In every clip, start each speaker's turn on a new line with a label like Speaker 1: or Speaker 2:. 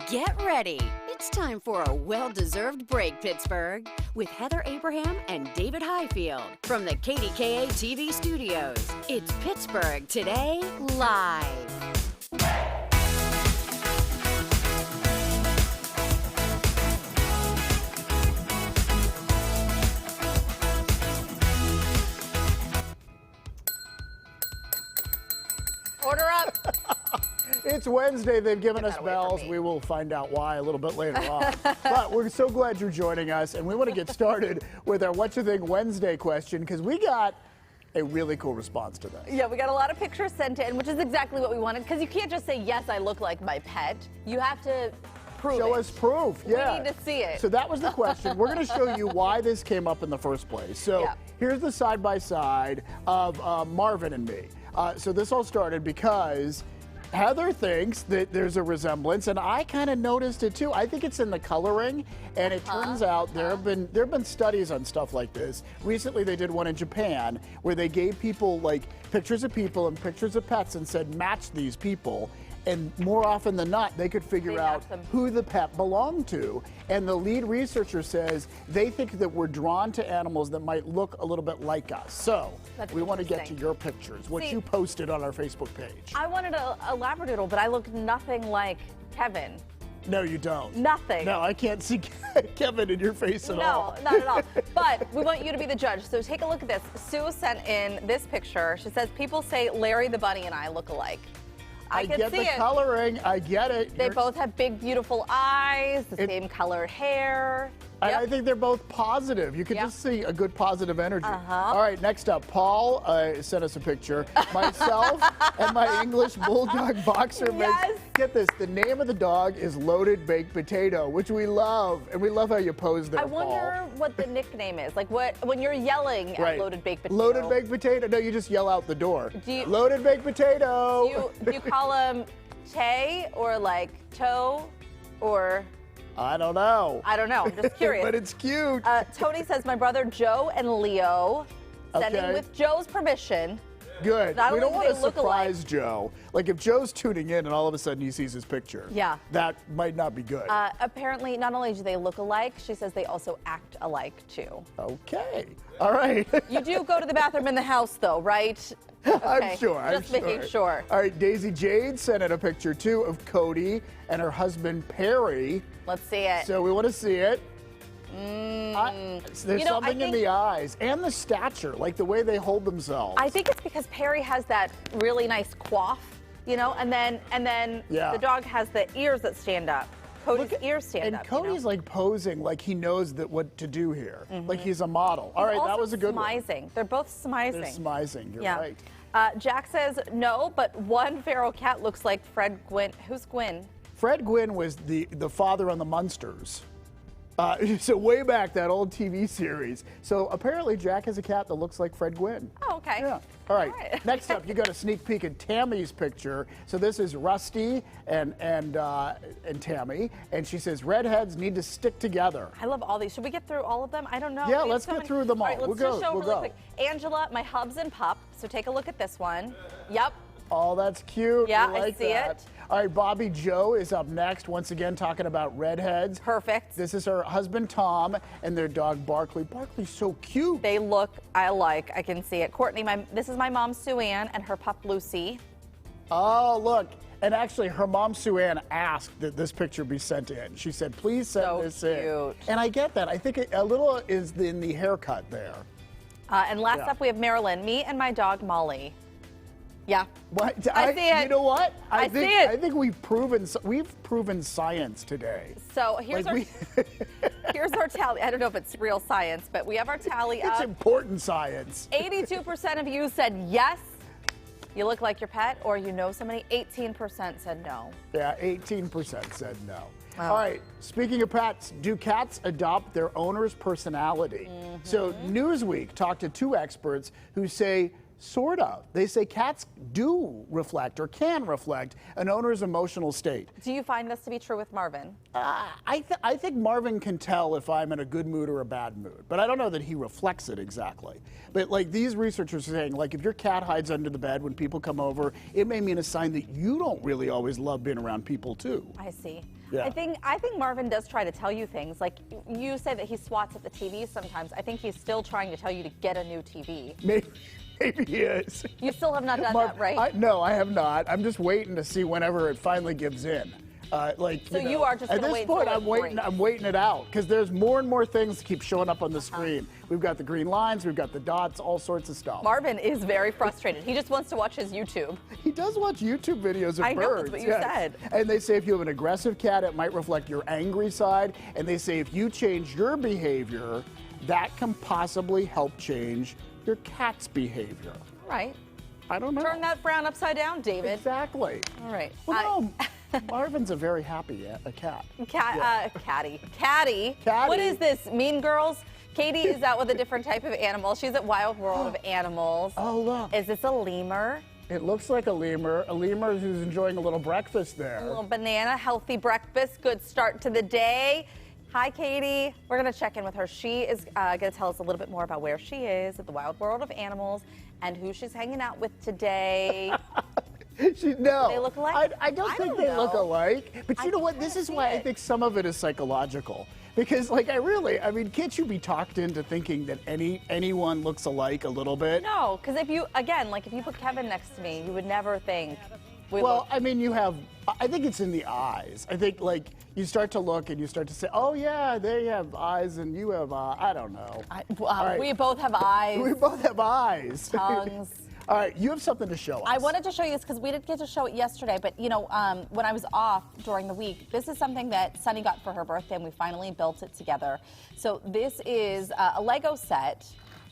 Speaker 1: Get ready. It's time for a well-deserved break, Pittsburgh, with Heather Abraham and David Highfield from the KDKA TV studios. It's Pittsburgh Today Live.
Speaker 2: Order up.
Speaker 3: It's Wednesday. They've given us bells. We will find out why a little bit later on. But we're so glad you're joining us, and we want to get started with our What You Think Wednesday question, because we got a really cool response to this.
Speaker 2: Yeah, we got a lot of pictures sent in, which is exactly what we wanted, because you can't just say, yes, I look like my pet. You have to prove
Speaker 3: Show
Speaker 2: it.
Speaker 3: us proof. Yeah.
Speaker 2: We need to see it.
Speaker 3: So that was the question. We're going to show you why this came up in the first place. So here's the side-by-side of Marvin and me. So this all started because Heather thinks that there's a resemblance, and I kind of noticed it too. I think it's in the coloring, and it turns out there have been studies on stuff like this. Recently, they did one in Japan where they gave people like pictures of people and pictures of pets and said match these people. And more often than not, they could figure out who the pet belonged to. And the lead researcher says they think that we're drawn to animals that might look a little bit like us. So we want to get to your pictures, what you posted on our Facebook page.
Speaker 2: I wanted a Labradoodle, but I look nothing like Kevin.
Speaker 3: No, you don't.
Speaker 2: Nothing.
Speaker 3: No, I can't see Kevin in your face at all.
Speaker 2: No, not at all. But we want you to be the judge. So take a look at this. Sue sent in this picture. She says, people say Larry the Bunny and I look alike.
Speaker 3: I get the coloring. I get it.
Speaker 2: They both have big, beautiful eyes, the same colored hair.
Speaker 3: I think they're both positive. You can just see a good positive energy. All right, next up, Paul sent us a picture. Myself and my English Bulldog boxer mix. Get this, the name of the dog is Loaded Baked Potato, which we love. And we love how you pose there,
Speaker 2: I wonder what the nickname is. Like when you're yelling at Loaded Baked Potato.
Speaker 3: Loaded Baked Potato. No, you just yell out the door. Loaded Baked Potato.
Speaker 2: Do you call him Tay or like Toe or...
Speaker 3: I don't know.
Speaker 2: I don't know. I'm just curious.
Speaker 3: But it's cute.
Speaker 2: Tony says, my brother Joe and Leo, sending with Joe's permission.
Speaker 3: Good. We don't want to surprise Joe. Like if Joe's tuning in and all of a sudden he sees his picture. Yeah. That might not be good.
Speaker 2: Apparently, not only do they look alike, she says they also act alike too.
Speaker 3: Okay. All right.
Speaker 2: You do go to the bathroom in the house though, right? Okay.
Speaker 3: I'm sure.
Speaker 2: Just making sure.
Speaker 3: All right. Daisy Jade sent in a picture too of Cody and her husband Perry.
Speaker 2: Let's see it.
Speaker 3: So we want to see it. There's something in the eyes and the stature, like the way they hold themselves.
Speaker 2: I think it's because Perry has that really nice coif, you know, and then the dog has the ears that stand up. Cody's ears stand up.
Speaker 3: And Cody's like posing like he knows what to do here. Like he's a model. All right, that was a good one.
Speaker 2: They're both smizing.
Speaker 3: They're smizing, you're right.
Speaker 2: Jack says no, but one feral cat looks like Fred Gwynn. Who's Gwynn?
Speaker 3: Fred Gwynn was the father on the Munsters. So way back, that old TV series. So apparently Jack has a cat that looks like Fred Gwynn.
Speaker 2: Oh, okay.
Speaker 3: Yeah. All right. Next up, you got a sneak peek at Tammy's picture. So this is Rusty and Tammy, and she says redheads need to stick together.
Speaker 2: I love all these. Should we get through all of them? I don't know.
Speaker 3: Yeah, let's get through them all.
Speaker 2: All right, let's just show really quick. Angela, my hubs and pup. So take a look at this one. Yep.
Speaker 3: Oh, that's cute.
Speaker 2: Yeah,
Speaker 3: I
Speaker 2: see it.
Speaker 3: All right, Bobby Joe is up next, once again talking about redheads.
Speaker 2: Perfect.
Speaker 3: This is her husband, Tom, and their dog, Barkley. Barkley's so cute.
Speaker 2: They look alike. I can see it. Courtney, this is my mom, Sue Ann, and her pup, Lucy.
Speaker 3: Oh, look. And actually, her mom, Sue Ann, asked that this picture be sent in. She said, please send this in. And I get that. I think a little is in the haircut there.
Speaker 2: And last up, we have Marilyn, me and my dog, Molly. Yeah.
Speaker 3: What?
Speaker 2: I see it.
Speaker 3: You know what?
Speaker 2: I see it.
Speaker 3: I think we've proven science today.
Speaker 2: So here's here's our tally. I don't know if it's real science, but we have our tally up.
Speaker 3: It's important science.
Speaker 2: 82% of you said yes, you look like your pet, or you know somebody. 18% said no.
Speaker 3: Yeah, 18% said no. All right, speaking of pets, do cats adopt their owner's personality? So Newsweek talked to two experts who say Sort of. They say cats do reflect or can reflect an owner's emotional state.
Speaker 2: Do you find this to be true with Marvin?
Speaker 3: I think Marvin can tell if I'm in a good mood or a bad mood, but I don't know that he reflects it exactly. But like these researchers are saying, like if your cat hides under the bed when people come over, it may mean a sign that you don't really always love being around people too.
Speaker 2: I see.
Speaker 3: Yeah.
Speaker 2: I think Marvin does try to tell you things. Like you say that he swats at the TV sometimes. I think he's still trying to tell you to get a new TV.
Speaker 3: Maybe he is.
Speaker 2: You still have not done that, right?
Speaker 3: No, I have not. I'm just waiting to see whenever it finally gives in.
Speaker 2: So you are just
Speaker 3: at
Speaker 2: gonna
Speaker 3: this
Speaker 2: wait
Speaker 3: point,
Speaker 2: until it
Speaker 3: I'm waiting it out because there's more and more things keep showing up on the screen. We've got the green lines, we've got the dots, all sorts of stuff.
Speaker 2: Marvin is very frustrated. He just wants to watch his YouTube.
Speaker 3: He does watch YouTube videos of birds.
Speaker 2: I know, that's what you said.
Speaker 3: And they say if you have an aggressive cat, it might reflect your angry side. And they say if you change your behavior, that can possibly help change your cat's behavior.
Speaker 2: Right.
Speaker 3: I don't know.
Speaker 2: Turn that frown upside down, David.
Speaker 3: Exactly.
Speaker 2: All right.
Speaker 3: Well, no, Marvin's a very happy cat.
Speaker 2: Caddy.
Speaker 3: Caddy.
Speaker 2: What is this, Mean Girls? Katie is out with a different type of animal. She's at Wild World of Animals.
Speaker 3: Oh, look.
Speaker 2: Is this a lemur?
Speaker 3: It looks like a lemur who's enjoying a little breakfast there.
Speaker 2: A little banana, healthy breakfast, good start to the day. Hi, Katie. We're going to check in with her. She is going to tell us a little bit more about where she is at the Wild World of Animals and who she's hanging out with today.
Speaker 3: No.
Speaker 2: Do they look alike?
Speaker 3: I don't think they look alike. But you know what? This is why I think some of it is psychological. Because, like, I mean, can't you be talked into thinking that anyone looks alike a little bit?
Speaker 2: No, because if you put Kevin next to me, you would never think
Speaker 3: I mean, I think it's in the eyes. I think, like, you start to look and you start to say, oh, yeah, they have eyes and you have, I don't know.
Speaker 2: Right. We both have eyes.
Speaker 3: We both have eyes.
Speaker 2: Tongues.
Speaker 3: All right, you have something to show us.
Speaker 2: I wanted to show you this because we didn't get to show it yesterday, but you know, when I was off during the week, this is something that Sunny got for her birthday and we finally built it together. So this is a Lego set,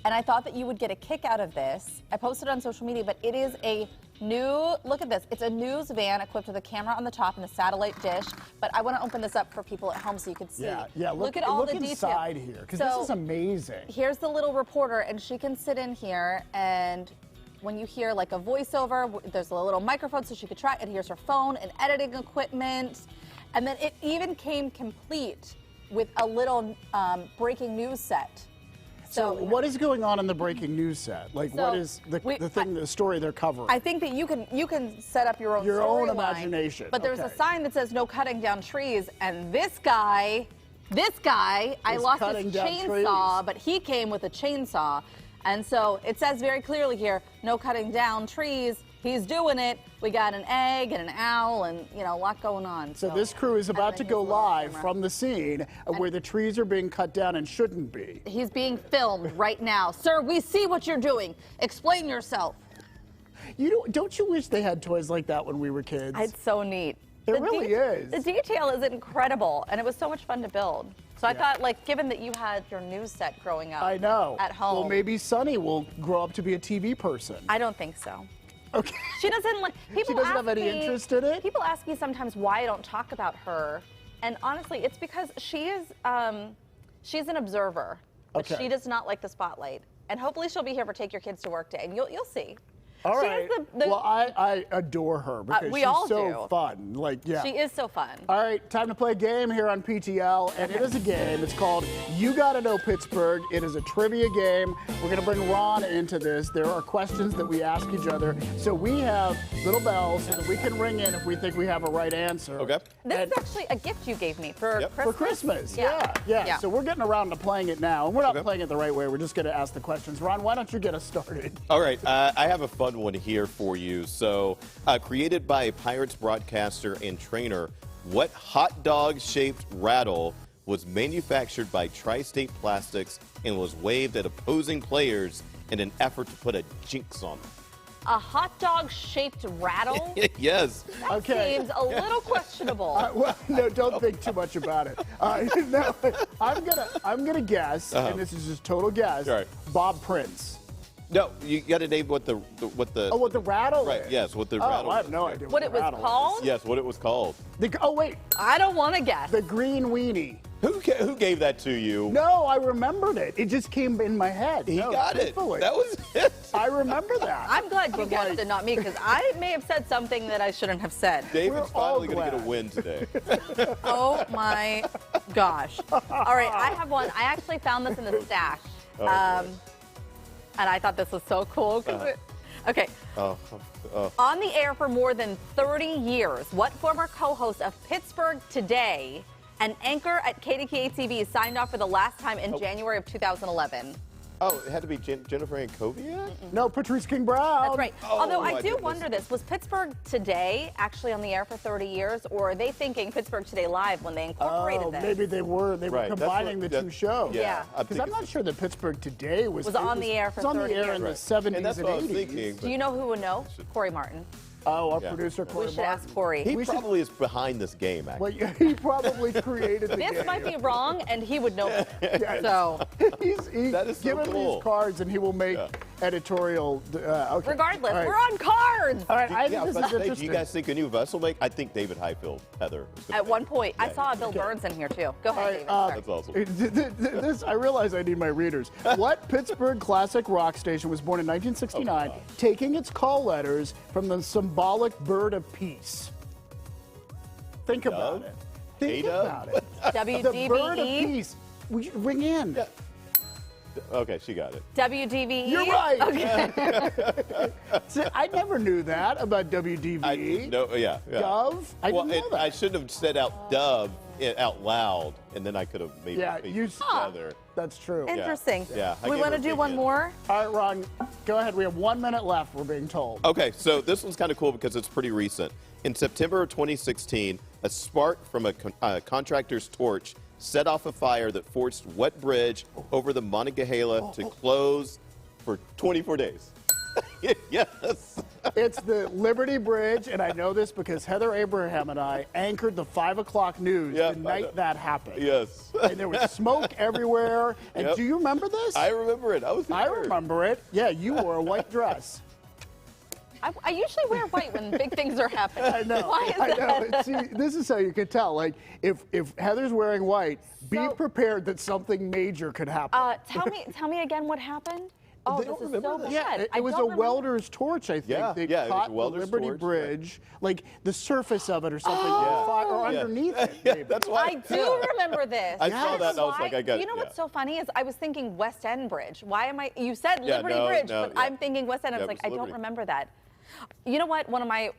Speaker 2: and I thought that you would get a kick out of this. I posted it on social media, but it is a new, look at this, it's a news van equipped with a camera on the top and a satellite dish, but I want to open this up for people at home so you can see.
Speaker 3: Yeah,
Speaker 2: look at all the detail.
Speaker 3: Look inside here, because this is amazing.
Speaker 2: Here's the little reporter, and she can sit in here, and when you hear like a voiceover, there's a little microphone so she could try, and here's her phone and editing equipment. And then it even came complete with a little breaking news set.
Speaker 3: So what is going on in the breaking news set? Like, what is the story they're covering?
Speaker 2: I think that you can set up your own
Speaker 3: imagination.
Speaker 2: But there's a sign that says no cutting down trees, and this guy, I lost his chainsaw, but he came with a chainsaw. And so it says very clearly here, no cutting down trees. He's doing it. We got an egg and an owl and, you know, a lot going on.
Speaker 3: So this crew is about to go live from the scene where the trees are being cut down and shouldn't be.
Speaker 2: He's being filmed right now. Sir, we see what you're doing. Explain yourself.
Speaker 3: Don't you wish they had toys like that when we were kids?
Speaker 2: It's so neat.
Speaker 3: It really is.
Speaker 2: The detail is incredible, and it was so much fun to build. So I thought, like, given that you had your news set growing up at home.
Speaker 3: Well, maybe Sunny will grow up to be a TV person.
Speaker 2: I don't think so.
Speaker 3: Okay.
Speaker 2: She doesn't like.
Speaker 3: She doesn't have any interest in it?
Speaker 2: People ask me sometimes why I don't talk about her, and honestly, it's because she is, she's an observer, but she does not like the spotlight. And hopefully she'll be here for Take Your Kids to Work Day, and you'll see.
Speaker 3: All right. Well, I adore her because she's so fun. Like, yeah.
Speaker 2: She is so fun.
Speaker 3: All right, time to play a game here on PTL, and it is a game. It's called You Gotta Know Pittsburgh. It is a trivia game. We're gonna bring Ron into this. There are questions that we ask each other. So we have little bells so that we can ring in if we think we have a right answer.
Speaker 4: Okay.
Speaker 2: This is actually a gift you gave me for Christmas.
Speaker 3: For Christmas, yeah. So we're getting around to playing it now, and we're not playing it the right way. We're just gonna ask the questions. Ron, why don't you get us started?
Speaker 4: All right, I have a fun one here for you. So, created by a Pirates broadcaster and trainer, what hot dog shaped rattle was manufactured by Tri-State Plastics and was waved at opposing players in an effort to put a jinx on them?
Speaker 2: A hot dog shaped rattle?
Speaker 4: Yes.
Speaker 2: That seems a little questionable.
Speaker 3: Well, no, don't think too much about it. No, I'm gonna guess, and this is just total guess.
Speaker 4: All right.
Speaker 3: Bob Prince.
Speaker 4: No, you got to name what the
Speaker 3: what the rattle
Speaker 4: right?
Speaker 3: is.
Speaker 4: Yes, what the rattle.
Speaker 3: I have no idea
Speaker 2: what it was called.
Speaker 4: Yes, what it was called.
Speaker 3: Oh wait,
Speaker 2: I don't want to guess.
Speaker 3: the green weenie.
Speaker 4: Who gave that to you?
Speaker 3: No, I remembered it. It just came in my head.
Speaker 4: He got it.
Speaker 3: truthfully.
Speaker 4: That was it.
Speaker 3: I remember that.
Speaker 2: I'm glad you guessed it, not me, because I may have said something that I shouldn't have said.
Speaker 4: David's
Speaker 3: We're all
Speaker 4: finally going to get a
Speaker 3: glad.
Speaker 4: win today.
Speaker 2: Oh my gosh. All right, I have one. I actually found this in the stash.
Speaker 4: boy.
Speaker 2: And I thought this was so cool. Okay.
Speaker 4: Oh.
Speaker 2: On the air for more than 30 years, what former co-host of Pittsburgh Today and anchor at KDKA TV signed off for the last time in January of 2011?
Speaker 4: Oh, it had to be Jennifer Ankoviak?
Speaker 3: No, Patrice King Brown.
Speaker 2: That's right.
Speaker 4: Oh,
Speaker 2: Although
Speaker 4: my
Speaker 2: I do
Speaker 4: goodness.
Speaker 2: wonder this, was Pittsburgh Today actually on the air for 30 years, or are they thinking Pittsburgh Today Live when they incorporated
Speaker 3: Oh,
Speaker 2: this?
Speaker 3: maybe they were. They were
Speaker 4: Right, that's
Speaker 3: combining
Speaker 4: what-
Speaker 3: the two
Speaker 4: that-
Speaker 3: shows.
Speaker 2: Yeah.
Speaker 3: Because I'm not sure that Pittsburgh Today was
Speaker 2: on the air for
Speaker 3: It was on
Speaker 2: 30
Speaker 3: the air
Speaker 2: years.
Speaker 3: in the
Speaker 4: Right.
Speaker 3: 70s
Speaker 4: And that's what I was
Speaker 3: 80s.
Speaker 4: thinking.
Speaker 2: Do you know who would know? Corey Martin.
Speaker 3: Oh, our
Speaker 4: Yeah.
Speaker 3: producer Corey
Speaker 2: We should
Speaker 3: Martin.
Speaker 2: ask Corey.
Speaker 4: He
Speaker 3: We should-
Speaker 4: probably is behind this game,
Speaker 3: Well,
Speaker 4: actually.
Speaker 3: he probably created the game.
Speaker 2: This might be wrong, and he would know.
Speaker 3: Yes.
Speaker 2: So,
Speaker 3: He's
Speaker 4: That is so
Speaker 3: give him
Speaker 4: cool.
Speaker 3: these cards and he will make
Speaker 4: Yeah.
Speaker 3: editorial. Okay.
Speaker 2: regardless,
Speaker 3: All right.
Speaker 2: we're on cards.
Speaker 3: All right, I
Speaker 4: Yeah,
Speaker 3: think
Speaker 4: but
Speaker 3: this is
Speaker 4: do
Speaker 3: interesting.
Speaker 4: you guys think a new vessel make? I think David Highfield, Heather. is gonna
Speaker 2: At
Speaker 4: make
Speaker 2: one
Speaker 4: it.
Speaker 2: point, I
Speaker 4: Yeah.
Speaker 2: saw Bill Burns in here too. Go
Speaker 3: All
Speaker 2: ahead,
Speaker 3: right,
Speaker 2: David. Sorry.
Speaker 4: That's awesome.
Speaker 3: This, I realize I need my readers. What Pittsburgh classic rock station was born in 1969,
Speaker 4: Oh,
Speaker 3: taking its call letters from the symbolic bird of peace? Think about
Speaker 4: Dove?
Speaker 3: it. Think
Speaker 4: A-Dove?
Speaker 3: about it.
Speaker 2: WDBE.
Speaker 3: The bird of peace. Ring in.
Speaker 4: Yeah. Okay, she got it.
Speaker 2: WDVE.
Speaker 3: You're right.
Speaker 2: Okay.
Speaker 3: See, I never knew that about WDVE.
Speaker 4: No, yeah.
Speaker 3: Dove? I
Speaker 4: well,
Speaker 3: didn't know that.
Speaker 4: I shouldn't have said out Dove out loud, and then I could have maybe
Speaker 3: Yeah,
Speaker 4: pieced
Speaker 3: you
Speaker 4: it together.
Speaker 3: That's true.
Speaker 2: Interesting.
Speaker 4: Yeah, I
Speaker 2: We
Speaker 4: gave
Speaker 2: want
Speaker 4: her
Speaker 2: to
Speaker 4: a
Speaker 2: do
Speaker 4: big
Speaker 2: one
Speaker 4: hint.
Speaker 2: more?
Speaker 3: All right, Ron, go ahead. We have 1 minute left, we're being told.
Speaker 4: Okay, so this one's kind of cool because it's pretty recent. In September of 2016, a spark from a contractor's torch set off a fire that forced what bridge over the Monongahela to close for 24 days? Yes.
Speaker 3: It's the Liberty Bridge, and I know this because Heather Abraham and I anchored the 5 o'clock news
Speaker 4: Yep,
Speaker 3: the
Speaker 4: I know.
Speaker 3: night that happened.
Speaker 4: Yes.
Speaker 3: And there was smoke everywhere. And
Speaker 4: Yep.
Speaker 3: do you remember this?
Speaker 4: I remember it. I was there.
Speaker 3: I remember it. Yeah, you wore a white dress.
Speaker 2: I usually wear white when big things are happening.
Speaker 3: I know.
Speaker 2: Why is
Speaker 3: I
Speaker 2: that?
Speaker 3: know. See, this is how you can tell. Like, if Heather's wearing white, be
Speaker 2: So-
Speaker 3: prepared that something major could happen.
Speaker 2: Tell me again what happened. Oh,
Speaker 4: They
Speaker 2: this
Speaker 4: don't
Speaker 2: is
Speaker 4: remember
Speaker 2: so
Speaker 4: that.
Speaker 2: bad.
Speaker 3: Yeah,
Speaker 2: I
Speaker 3: it was
Speaker 2: don't
Speaker 3: a
Speaker 2: remember.
Speaker 3: welder's torch, I think.
Speaker 4: Yeah,
Speaker 3: They
Speaker 4: yeah, it was a
Speaker 3: caught the
Speaker 4: welder's
Speaker 3: Liberty
Speaker 4: torch,
Speaker 3: Bridge, like the surface of it or something,
Speaker 2: Oh.
Speaker 3: or
Speaker 4: Yeah.
Speaker 3: underneath it.
Speaker 4: Yeah,
Speaker 3: maybe.
Speaker 4: that's why.
Speaker 2: I do remember this.
Speaker 4: I saw
Speaker 2: You
Speaker 4: that and I
Speaker 2: know
Speaker 4: was like,
Speaker 2: why?
Speaker 4: I got it,
Speaker 2: You know what's
Speaker 4: yeah.
Speaker 2: so funny is I was thinking West End Bridge. Why am I? You said
Speaker 4: Yeah,
Speaker 2: Liberty
Speaker 4: no,
Speaker 2: Bridge,
Speaker 4: no,
Speaker 2: but
Speaker 4: yeah.
Speaker 2: I'm thinking West End. I
Speaker 4: Yeah,
Speaker 2: was
Speaker 4: it
Speaker 2: like,
Speaker 4: was
Speaker 2: I don't
Speaker 4: Liberty.
Speaker 2: remember that. You know what? One of my,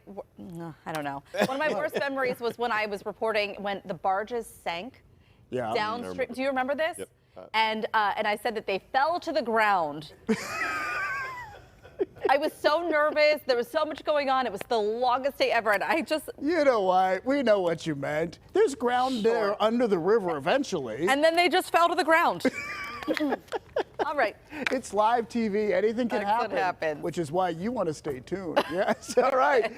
Speaker 2: I don't know. One of my worst memories was when I was reporting when the barges sank
Speaker 3: Yeah.
Speaker 2: downstream. Do you remember this?
Speaker 4: Yep.
Speaker 2: And I said that they fell to the ground. I was so nervous. There was so much going on. It was the longest day ever, and I just.
Speaker 3: You know what? We know what you meant. There's ground there under the river eventually.
Speaker 2: And then they just fell to the ground. All right.
Speaker 3: It's live TV. Anything can
Speaker 2: That could happen.
Speaker 3: Which is why you want to stay tuned. Yes. All right.